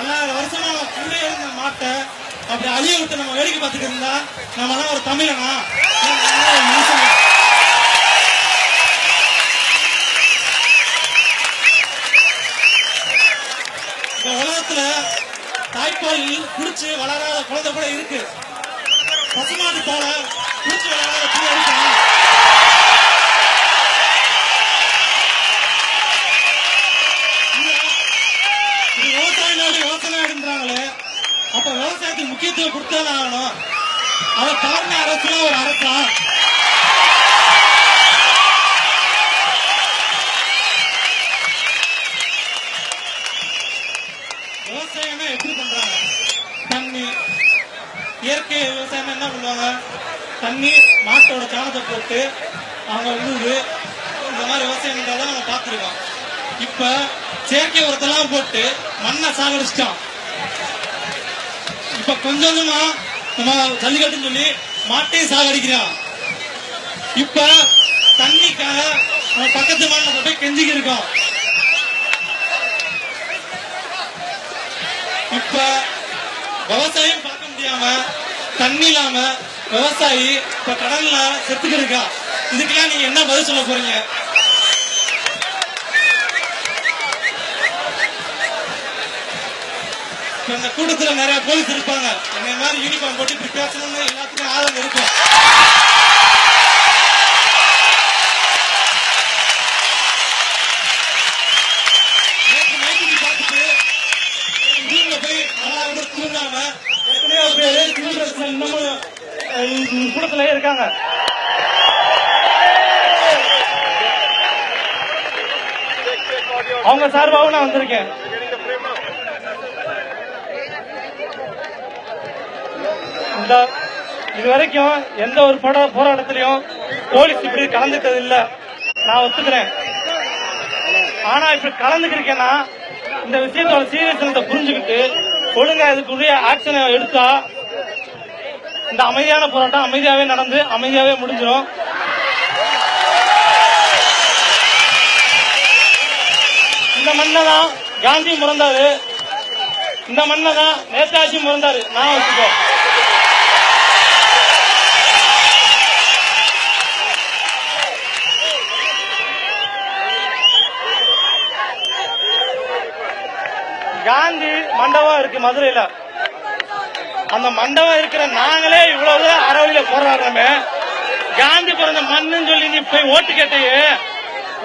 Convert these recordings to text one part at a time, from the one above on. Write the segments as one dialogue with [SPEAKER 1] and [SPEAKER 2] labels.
[SPEAKER 1] 16 வருஷமா கூட இருந்த மாட்டை அப்படி அழிய விட்டு நம்ம வேடிக்கை பார்த்துட்டு இருந்தா நம்ம எல்லாம் ஒரு தமிழனா? இந்த உலகத்துல தாய்ப்பால் குடிச்சு வளராத குழந்தை கூட இருக்கு. பசுமாட்டு பாலை குடிச்சு வளராத பிள்ளை இருக்கா? விவசாய நாடு விவசாய நாடுன்றாங்களே, அப்ப விவசாயத்துக்கு முக்கியத்துவம் கொடுத்தாலும் ஆகணும். அதை தவறின அரசுலாம் ஒரு அரசா? விவசாயம்னா எப்படி பண்றாங்க? தண்ணி, இயற்கை விவசாயம் என்ன பண்ணுவாங்க? தண்ணி, மாட்டோட சாணத்தை போட்டு அவங்க உழுது இந்த மாதிரி விவசாயம் பண்றதான் நம்ம பார்த்துருக்கோம். இப்ப செயற்கை உரத்தெல்லாம் போட்டு மண்ணை சாகடிச்சிட்டோம். இப்ப கொஞ்சம் கொஞ்சமா நம்ம ஜல்லிக்கட்டுன்னு சொல்லி மாட்டையும் சாகடிக்கிறோம். இப்ப தண்ணிக்காக நம்ம பக்கத்து மாநிலத்தை போய் கெஞ்சிக்கு இருக்கோம். இப்ப விவசாயம் பார்க்க முடியாம தண்ணி இல்லாம விவசாயி இப்ப கடல்ல செத்துக்கு இருக்கா. இதுக்கெல்லாம் நீங்க என்ன பதில் சொல்ல போறீங்க? இந்த கூட்டத்தில் நிறைய போலீஸ் இருப்பாங்க. இந்த மாதிரி யூனிஃபார்ம் போட்டு இப்படி பேசணும்னு எல்லாத்துக்கும் ஆதரவு இருக்கும். பார்த்துட்டு வீட்டுல போய் நல்லா தூங்காம எத்தனையோ பேர் இன்னமும் கூட்டத்துல இருக்காங்க. அவங்க சார்பாகவும் நான் வந்திருக்கேன். இதுவரைக்கும் எந்த ஒரு போராட்டத்திலையும் போலீஸ் இப்படி கலந்துட்டது இல்ல, நான் ஒத்துக்கிறேன். ஆனா இப்ப கலந்துக்கிறேன்னா இந்த விஷயத்தோட சீரியஸ்னஸை புரிஞ்சுக்கிட்டு ஒழுங்கா இதுக்குரிய ஆக்ஷனை எடுத்தா இந்த அமைதியான போராட்டம் அமைதியாவே நடந்து அமைதியாவே முடிஞ்சிடும். இந்த மண்ணை தான் காந்தி முறந்தாரு, இந்த மண்ணை தான் நேதாஜி முறந்தாரு. நான் வச்சுக்கோ. காந்தி மண்டபம் இருக்கு மதுரையில. அந்த மண்டபம் இருக்கிற நாங்களே இவ்வளவு அறவழியில போராடுறோமே, காந்தி பிறந்த மண்ணுன்னு சொல்லி நீ போய் ஓட்டு கேட்டையே,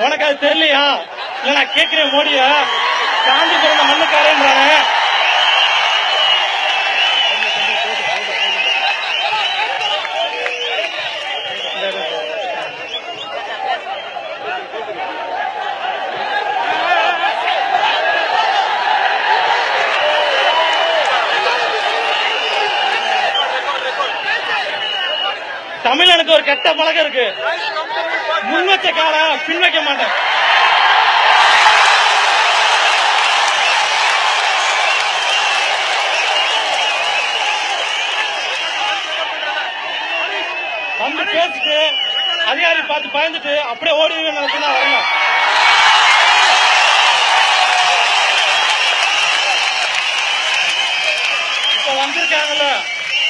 [SPEAKER 1] உனக்கு அது தெரியலையா? இல்ல நான் கேட்கிறேன் மோடிய, காந்தி பிறந்த மண்ணுக்காரன்றாங்க. தமிழனுக்கு ஒரு கெட்ட பழக்கம் இருக்கு, முன் வச்ச கால பின் வைக்க மாட்டேன். வந்து பேசிட்டு அதிகாரி பார்த்து பயந்துட்டு அப்படியே ஓடி நினைச்சுன்னா வரலாம். இப்ப வந்திருக்காங்கல்ல,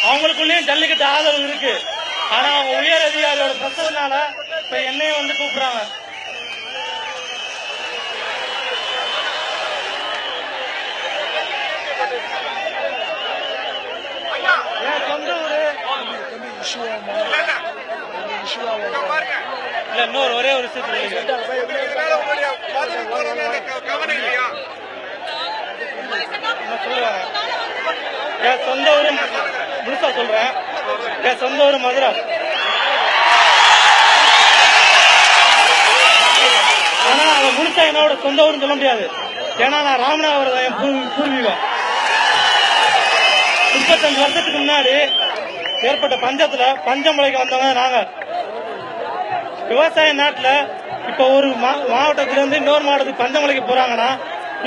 [SPEAKER 1] அவங்களுக்குள்ளேயும் ஜல்லிக்கட்டு ஆதரவு இருக்கு. ஆனா அவங்க உயர் அதிகாரியோட பிரச்சனைனால இப்ப என்னையும் வந்து கூப்பிடுறாங்க. என் சொந்த ஊரு இல்ல, இன்னொரு ஒரே ஒரு விஷயத்துல சொல்லுவாங்க. என் சொந்த ஊரு முழுசா சொல்றேன். என் சொந்த ஊர் மதுரை. ஆனா அதை முழுசா என்னோட சொந்த ஊர்னு சொல்ல முடியாது. ஏன்னா நான் ராமநாதபுரம் என் பூர்வீகம். 35 வருஷத்துக்கு முன்னாடி ஏற்பட்ட பஞ்சத்துல பஞ்சமலைக்கு வந்தவங்க நாங்க. விவசாய நாட்டுல இப்ப ஒரு மாவட்டத்துல இருந்து இன்னொரு மாவட்டத்துக்கு பஞ்சமலைக்கு போறாங்கன்னா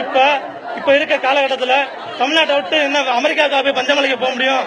[SPEAKER 1] இப்ப இருக்க காலகட்டத்துல தமிழ்நாட்டை விட்டு என்ன அமெரிக்காவுக்கு போய் பஞ்சமலைக்கு போக முடியும்?